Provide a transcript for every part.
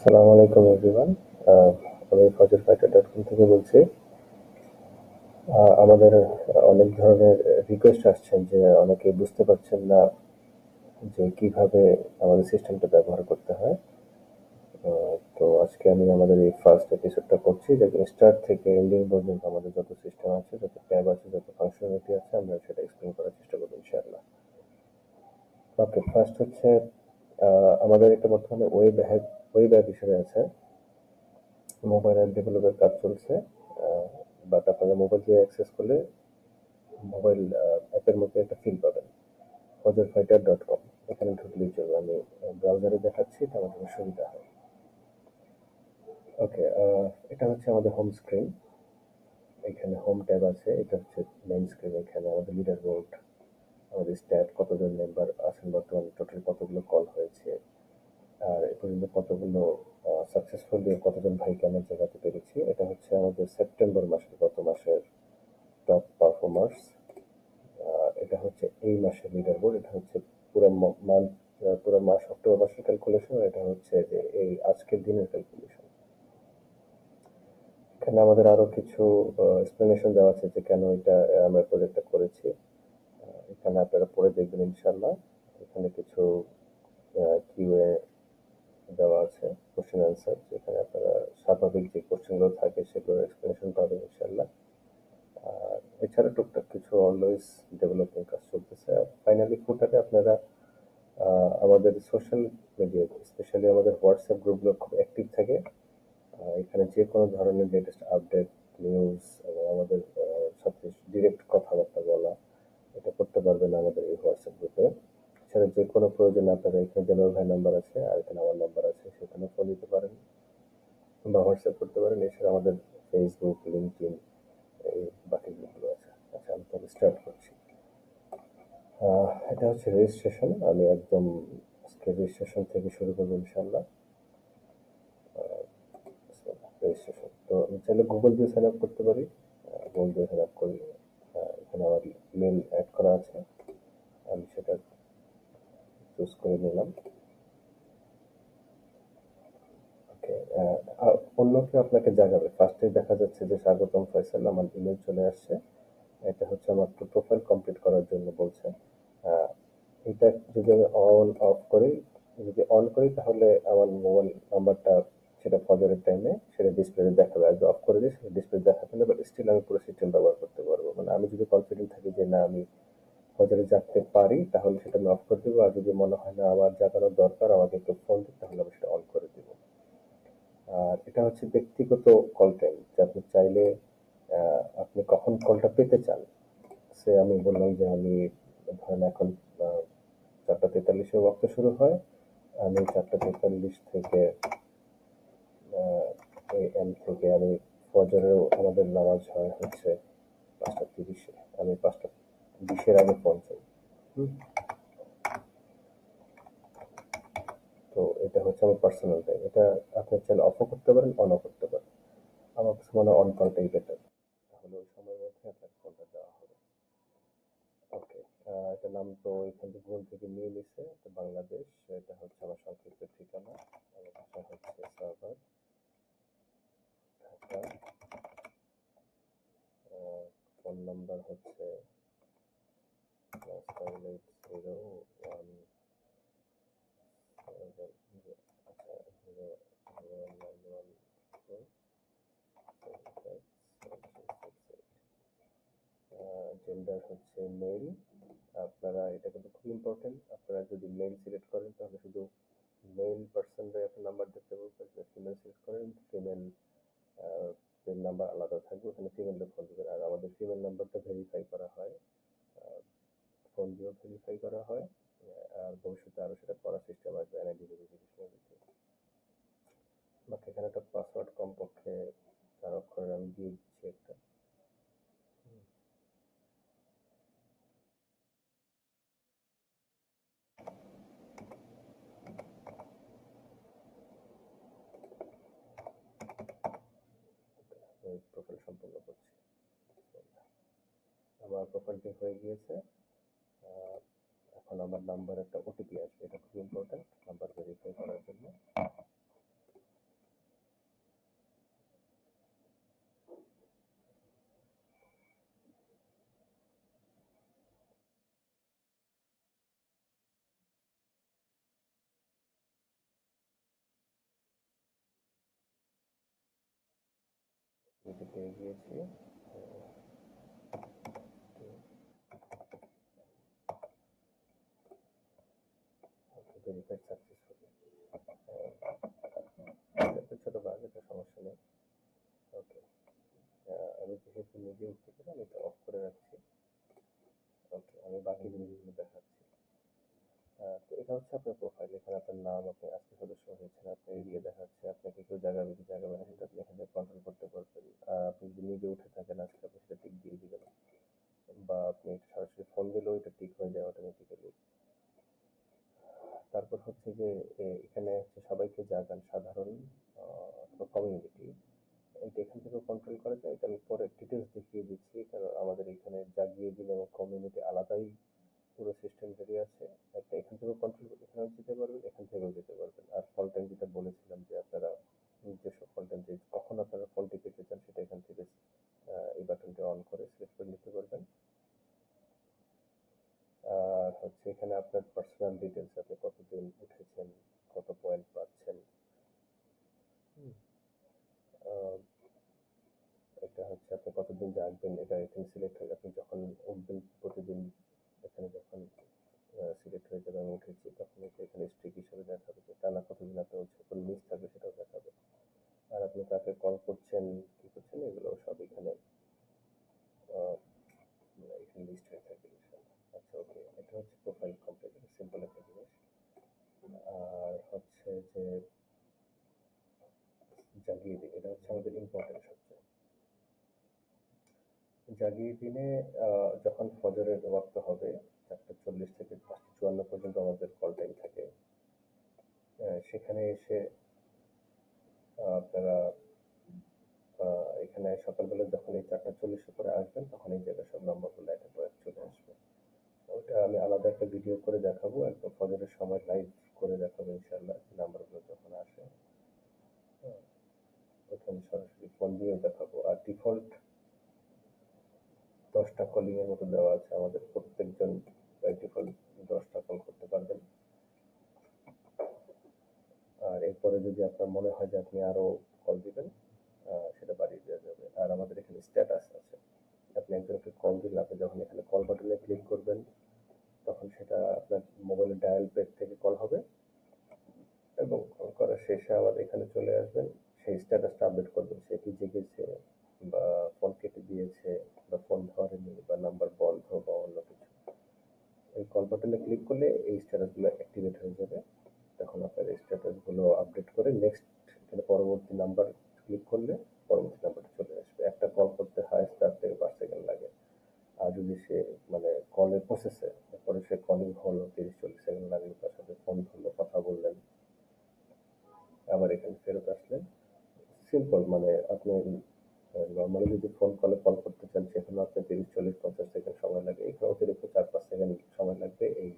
আসসালামু আলাইকুম এভরিওয়ান। আমি ফজরফাইটার.কম থেকে বলছি। আমাদের অনেক ধরনের রিকোয়েস্ট আসছেন যে অনেকেই বুঝতে পারছেন না যে কিভাবে আমাদের সিস্টেমটা ব্যবহার করতে হয়। তো আজকে আমি আমাদের এই ফার্স্ট এপিসোডটা করছি, যেখানে স্টার্ট থেকে এন্ডিং পর্যন্ত আমাদের যত সিস্টেম আছে, যত ট্যাব আছে, যত ফাংশনালিটি আছে, আমরা সেটা এক্সপ্লেন করার চেষ্টা করবো ইনশাআল্লাহ। ওকে, ফার্স্ট হচ্ছে আমাদের এটা বর্তমানে ওয়েব অ্যাপ হিসেবে আছে। মোবাইল অ্যাপ ডেভেলপের কাজ চলছে। বাট আপনারা মোবাইল দিয়ে অ্যাক্সেস করলে মোবাইল অ্যাপের মধ্যে একটা ফিল পাবেন। ফজরফাইটার.কম, এখানে ঢুকলেই চলবে। আমি ব্রাউজারে দেখাচ্ছি, তো আমার জন্য সুবিধা হয়। ওকে, এটা হচ্ছে আমাদের হোম স্ক্রিন। এখানে হোম ট্যাব আছে, এটা হচ্ছে মেইন স্ক্রিন। এখানে আমাদের লিডার বোর্ড, আমাদের স্ট্যাট, কতজন মেম্বার আছেন বর্তমানে, টোটাল কতগুলো কল হয়েছে, আর এ পর্যন্ত কতগুলো সাকসেসফুলি কতজন ভাইকে আমরা জেগাতে পেরেছি। এটা হচ্ছে আমাদের সেপ্টেম্বর মাসের, গত মাসের টপ পারফর্মার্স। এটা হচ্ছে এই মাসের লিডার বোর্ড। এটা হচ্ছে পুরো মান্থ, পুরো মাস অক্টোবর মাসের ক্যালকুলেশন। এটা হচ্ছে যে এই আজকের দিনের ক্যালকুলেশন। এখানে আমাদের আরো কিছু এক্সপ্লেনেশন দেওয়া আছে যে কেন এটা আমরা প্রজেক্টটা করেছি। এখানে আপনারা পড়ে দেখবেন ইনশাল্লাহ। এখানে কিছু কিউএ দেওয়া আছে, কোশ্চেন অ্যান্সার, যেখানে আপনারা স্বাভাবিক যে কোশ্চেনগুলো থাকে সেগুলোর এক্সপ্লেনেশন পাবেন ইনশাল্লাহ। আর এছাড়া টুকটাক কিছু অলওয়েজ ডেভেলপিং কাজ চলতেছে। আর ফাইনালি ফুটারে আপনারা আমাদের সোশ্যাল মিডিয়া, স্পেশালি আমাদের হোয়াটসঅ্যাপ গ্রুপগুলো খুব অ্যাক্টিভ থাকে। এখানে যে কোনো ধরনের লেটেস্ট আপডেট, নিউজ এবং আমাদের সাথে ডিরেক্ট কথাবার্তা বলা, এটা করতে পারবেন আমাদের এই হোয়াটসঅ্যাপ গ্রুপে। এছাড়া যে কোনো প্রয়োজনে আপনারা এখানে দেলোয়ার ভাই নাম্বার আছে, আর এখানে আমার নাম্বার আছে, সেখানে ফোন দিতে পারেন বা হোয়াটসঅ্যাপ করতে পারেন। এছাড়া আমাদের ফেসবুক, লিঙ্কডইন, এই বাকি গ্রুপগুলো আছে। আচ্ছা, আমি তাহলে স্টার্ট করছি। এটা হচ্ছে রেজিস্ট্রেশন। আমি একদম আজকে রেজিস্ট্রেশন থেকে শুরু করবো ইনশাল্লাহ। রেজিস্ট্রেশন তো আমি চাইলে গুগল দিয়ে সাইন আপ করতে পারি। গুগল দিয়ে সাইন আপ করি। এখানে আমার মেল অ্যাড করা আছে, আমি সেটা চুজ করে নিলাম। ওকে, অন্য কেউ আপনাকে জাগাবে। ফার্স্টে দেখা যাচ্ছে যে স্বাগতম ফয়সাল, আমার ইমেল চলে আসছে। এটা হচ্ছে আমার প্রোফাইল কমপ্লিট করার জন্য বলছে। আহ, এটা যদি আমি অন অফ করি, যদি অন করি তাহলে আমার মোবাইল নাম্বারটা সেটা ফজরের টাইমে সেটা ডিসপ্লেতে দেখাবে। আর যদি অফ করে দিই সেটা ডিসপ্লে দেখাবে না, বাট স্টিল আমি পুরো সিস্টেম ব্যবহার করতে পারবো। মানে আমি যদি কনফিডেন্ট থাকি যে না আমি ফজরে জাগতে পারি, তাহলে সেটা আমি অফ করে দেবো। আর যদি মনে হয় না আমার জাগানোর দরকার, আমাকে একটু ফোন দিই, তাহলে আমি সেটা অন করে দেবো। আর এটা হচ্ছে ব্যক্তিগত কল টাইম, যে আপনি চাইলে আপনি কখন কলটা পেতে চান। সে আমি বললাম যে আমি ধরেন এখন 4:43-এ ওয়াক্ত শুরু হয়। আমি 4:43 থেকে এম থেকে আমি ফজরেও আমাদের নামাজ হয় হচ্ছে 5:30-এ। আমি 5:20-এর আগে ফোন চাই। হুম, তো এটা হচ্ছে আমার পার্সোনাল টাইম। এটা আপনি চাইলে অফও করতে পারেন, অনও করতে পারেন। আমার কাছে মনে হয় অন করাটাই বেটার, তাহলে ওই সময়ের মধ্যে আপনার ফোনটা দেওয়া হবে। ওকে, এটা নাম তো এখান থেকে গুগল থেকে নিয়ে নিছে, এটা বাংলাদেশ। এটা হচ্ছে আমার সংক্ষিপ্ত ঠিকানা। আমার বাসা হচ্ছে সাভার, ঢাকা। ফোন নাম্বার হচ্ছে +4801 আচ্ছা 09114 জেন্ডার হচ্ছে মেল। আপনারা এটা কিন্তু খুব ইম্পর্টেন্ট, আপনারা যদি মেল সিলেক্ট করেন তাহলে শুধু মেল পার্সনরাই আপনার নাম্বার দেখতে পারবেন। যদি ফিমেল সিলেক্ট করেন, ফিমেল এর নাম্বার আলাদা থাকবে, ওখানে ফিমেলদের ফোন দিবেন। আর আমাদের ফিমেল নাম্বারটা ভেরিফাই করা হয়, ফোন দিয়েও ভেরিফাই করা হয়। আর ভবিষ্যতে আরো সেটা করার সিস্টেম আসবে এনআইডি ভেরিফিকেশনের ভিতরে। বাকি এখানে একটা পাসওয়ার্ড কমপক্ষে 4 অক্ষরের আমি দিয়ে দিচ্ছি একটা। প্রোফাইল সম্পূর্ণ করছি। আমার প্রোফাইলটি হয়ে গিয়েছে। আহ, এখন আমার নাম্বার একটা ওটিপি আসবে, এটা খুব ইম্পর্টেন্ট নাম্বার ভেরিফাই করার জন্য। কিছু পেয়ে গিয়েছি। ওকে, ভেরিফাইড সাকসেসফুলি। একটা ছোট বাগ, এটা সমস্যা নেই। ওকে, আমি যেহেতু নিজে উঠতে পারি আমি এটা অফ করে রাখছি। ওকে, আমি বাকি জিনিসগুলো দেখাচ্ছি। তো এটা হচ্ছে আপনার প্রোফাইল। এখানে আপনার নাম, আপনি আজকে সদস্য হয়েছেন, আপনার এরিয়া দেখাচ্ছে, আপনাকে কেউ জাগাবে কি জাগাবে না সেটা আপনি এখানে কন্ট্রোল করতে পারবেন। আপনি যদি নিজে উঠে থাকেন আজকে, আপনি সেটা টিক দিয়ে দিবেন, বা আপনি এটা সরাসরি ফোন দিলেও এটা টিক হয়ে যায় অটোমেটিক্যালি। তারপর হচ্ছে যে এখানে হচ্ছে সবাইকে জাগান, সাধারণ অথবা কমিউনিটি, এটা এখান থেকে কন্ট্রোল করা যায়। এটা আমি পরে ডিটেলস দেখিয়ে দিচ্ছি, কারণ আমাদের এখানে জাগিয়ে দিন এবং কমিউনিটি আলাদাই পুরো সিস্টেম রেডি আছে। একটা এখান থেকেও কন্ট্রোল এখানেও যেতে পারবেন, এখান থেকেও যেতে পারবেন। আর কল টাইম যেটা বলেছিলাম যে আপনারা নিজস্ব কল টাইম যে কখন আপনারা ফোনটি পেতে চান সেটা এখান থেকে এই বাটনটি অন করে সিলেক্ট করে নিতে পারবেন। আর হচ্ছে এখানে আপনার পার্সোনাল ডিটেলস, আপনি কতদিন উঠেছেন, কত পয়েন্ট পাচ্ছেন। আহ, এটা হচ্ছে আপনি কতদিন জাগবেন, এটা এখানে সিলেক্ট হয়ে আপনি যখন উঠবেন প্রতিদিন, এখানে যখন সিলেক্ট হয়ে যাবে আমি উঠেছি, তখন এটা এখানে স্ট্রিক হিসেবে দেখাবে যে টানা কতদিন আপনি উঠছে, কোন মিস থাকবে সেটাও দেখাবে। আর আপনি কাকে কল করছেন, কি করছেন, এগুলো সব এখানে আহ, এখানে লিস্ট হয়ে থাকবে ইনশাল্লাহ। আচ্ছা, ওকে, এটা হচ্ছে প্রোফাইল কমপ্লিট, সিম্পল একটা জিনিস। আর হচ্ছে যে জাগিয়ে দিন, এটা হচ্ছে আমাদের ইম্পর্টেন্ট সবচেয়ে। জাগিয়ে দিনে যখন ফজরের ওয়াক্ত হবে, ৪:৪০ থেকে ৫:৫৪ পর্যন্ত আমাদের কল টাইম থাকে। সেখানে এসে আপনারা এখানে সকালবেলা যখন এই ৪:৪০ পরে আসবেন, তখন এই জায়গায় সব নম্বরগুলো একের পর এক চলে আসবে। ওটা আমি আলাদা একটা ভিডিও করে দেখাবো, একদম ফজরের সময় লাইভ করে দেখাবো ইনশাল্লাহ, নাম্বারগুলো যখন আসে। হ্যাঁ, ওখানে সরাসরি ফোন দিয়েও দেখাবো। আর ডিফল্ট 10টা কলিং এর মতো দেওয়া আছে, আমাদের প্রত্যেকজন বাই ডিফল্ট 10টা কল করতে পারবেন। আর এরপরে যদি আপনার মনে হয় যে আপনি আরো কল দিবেন, সেটা বাড়িয়ে দেওয়া যাবে। আর আমাদের এখানে স্ট্যাটাস আছে, আপনি একজনকে কল দিলে আপনি যখন এখানে কল বাটনে ক্লিক করবেন, তখন সেটা আপনার মোবাইলের ডায়াল প্যাড থেকে কল হবে এবং কল করার শেষে আবার এখানে চলে আসবেন, সেই স্ট্যাটাসটা আপডেট করবেন, সে কি জেগেছে বা ফোন কেটে দিয়েছে বা ফোন ধরেনি বা নাম্বার বন্ধ বা অন্য কিছু। এই কল বাটনে ক্লিক করলে এই স্ট্যাটাসগুলো অ্যাক্টিভেট হয়ে যাবে। তখন আপনার এই স্ট্যাটাসগুলো আপডেট করে নেক্সট এখানে পরবর্তী নাম্বার ক্লিক করলে পরবর্তী নাম্বারটা চলে আসবে। একটা কল করতে হাইয়েস্ট 4 থেকে 5 সেকেন্ড লাগে। আর যদি সে মানে কলের প্রসেসে, তারপরে সে কলিং হলো, 30-40 সেকেন্ড লাগলো, তার সাথে ফোন ধরলো, কথা বললেন, আবার এখানে ফেরত আসলেন। সিম্পল, মানে আপনি নর্মালি যদি ফোন কলে কল করতে চান, সেখানে আপনার 30-40-50 সেকেন্ড সময় লাগে, এখানে অতিরিক্ত 4-5 সেকেন্ড সময় লাগবে এই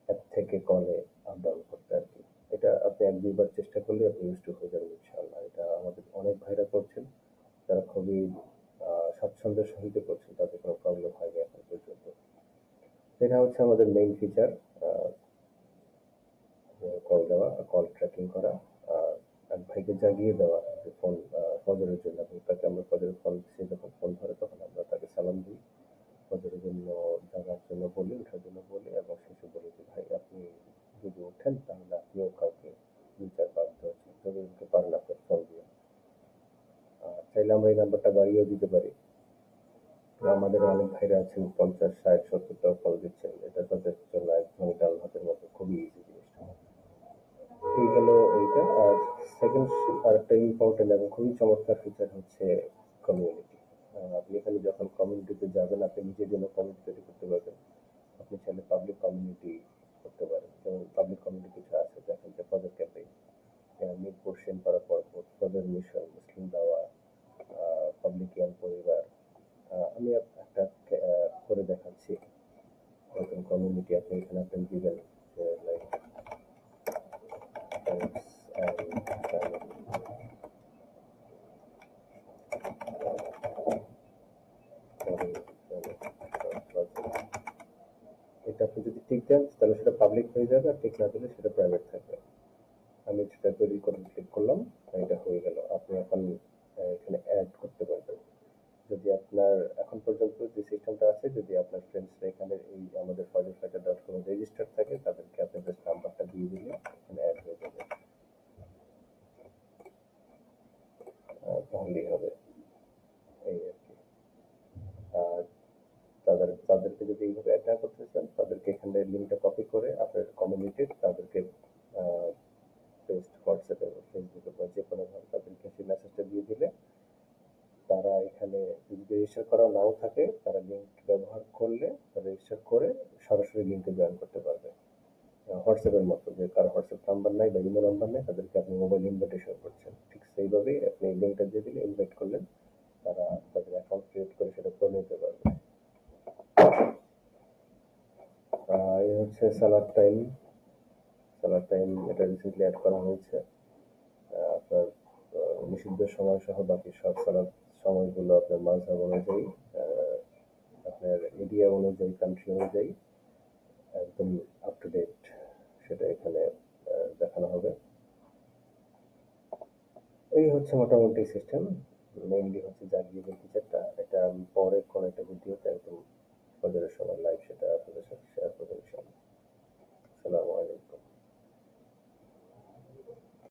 অ্যাপ থেকে কলে আপ ডাউন করতে আর কি। এটা আপনি 1-2 বার চেষ্টা করলে আপনি ইউজ টু হয়ে যাবেন ইনশাআল্লাহ। এটা আমাদের অনেক ভাইরা করছেন, তারা খুবই স্বাচ্ছন্দ্যের সহিত করছেন, তাদের কোনো প্রবলেম হয়নি এখন পর্যন্ত। এটা হচ্ছে আমাদের মেইন ফিচার, কল দেওয়া, কল ট্র্যাকিং করা, আর এক ভাইকে জাগিয়ে দেওয়া যে ফোন ফজরের জন্য। আপনি তাকে, আমরা ফজরের ফোন, সে যখন ফোন ধরে তখন আমরা তাকে সালাম দিই, ফজরের জন্য জাগার জন্য বলি, ওঠার জন্য বলি, এবং শেষে বলি যে ভাই আপনি যদি ওঠেন তাহলে আপনিও কাউকে 2-4-5-10 যতজনকে পারেন আপনার ফোন দিয়ে। চাইলে আমরা এই নাম্বারটা বাড়িয়েও দিতে পারি। আমাদের অনেক ভাইরা আছেন 50-60-70টাও কল দিচ্ছেন, এটা তাদের জন্য একদমই ডাল ভাতের মতো, খুবই ইজি জিনিসটা। এই গেল এইটা। আর সেকেন্ড আর একটা ইম্পর্টেন্ট এবং খুবই চমৎকার ফিচার হচ্ছে কমিউনিটি। আপনি এখানে যখন কমিউনিটিতে যাবেন, আপনি নিজের জন্য কমিউনিটি তৈরি করতে পারবেন। আপনি চাইলে পাবলিক কমিউনিটি করতে পারেন, যেমন পাবলিক কমিউনিটি কিছু আছে, দেখেন যে ফজর ক্যাম্পেইন, মিরপুর সেনপাড়া পর্বত, ফজর মিশন, মুসলিম দাওয়া, পাবলিক ইয়াং পরিবার। আমি একটা করে দেখাচ্ছি নতুন কমিউনিটি, আপনি এখানে আপনি দিবেন যে লাইক friends and family. এটা আপনি যদি টিক দেন তাহলে সেটা পাবলিক হয়ে যাবে, আর টিক না দিলে সেটা প্রাইভেট থাকবে। আমি সেটা তৈরি করে ক্লিক করলাম, এটা হয়ে গেল। আপনি এখন এখানে অ্যাড করতে পারবেন। যদি আপনার এখন পর্যন্ত যে সিস্টেমটা আছে, যদি আপনার ফ্রেন্ডসরা এখানে এই আমাদের fazilfighter.com এ রেজিস্টার থাকে, তাদেরকে আপনি জাস্ট নাম্বারটা দিয়ে দিলে এখানে অ্যাড হয়ে যাবে। তাহলেই হবে, এই আরকি। আর তাদেরকে যদি এইভাবে অ্যাড না করতে চান, তাদেরকে এখানে লিঙ্কটা কপি করে আপনার কমিউনিটির তাদেরকে আ পেস্ট হোয়াটসঅ্যাপে বা ফেসবুকে বা যেকোনোভাবে তাদেরকে সেই মেসেজটা দিয়ে দিলে তারা এখানে যদি রেজিস্টার করা নাও থাকে, তারা লিঙ্ক ব্যবহার করলে রেজিস্টার করে সরাসরি লিঙ্কে জয়েন করতে পারবে। হোয়াটসঅ্যাপের মতো যে কারো হোয়াটসঅ্যাপ নাম্বার নাই বা ইমো নাম্বার নেই, তাদেরকে আপনি মোবাইল ইনভাইটেশন করছেন। ঠিক সেইভাবেই আপনি এই লিঙ্কটা দিয়ে দিলে ইনভাইট করলেন, তারা তাদের অ্যাকাউন্ট ক্রিয়েট করে সেটা করে নিতে পারবে। এই হচ্ছে সালাদ টাইম। সালাদ টাইম এটা রিসেন্টলি অ্যাড করা হয়েছে। আপনার নিষিদ্ধ সময় সহ বাকি সব সালাদ সময়গুলো আপনার মাযহাব অনুযায়ী, আপনার এরিয়া অনুযায়ী, কান্ট্রি অনুযায়ী একদম আপ টু ডেট সেটা এখানে দেখানো হবে। এই হচ্ছে মোটামুটি সিস্টেম। মেইনলি হচ্ছে জাগিয়ে যে ফিচারটা, এটা আমি পরে কোনো একটা ভিডিওতে একদম ফজরের সময় লাইভ সেটা আপনাদের সাথে শেয়ার করবো ইনশাআল্লাহ। আসসালামু আলাইকুম।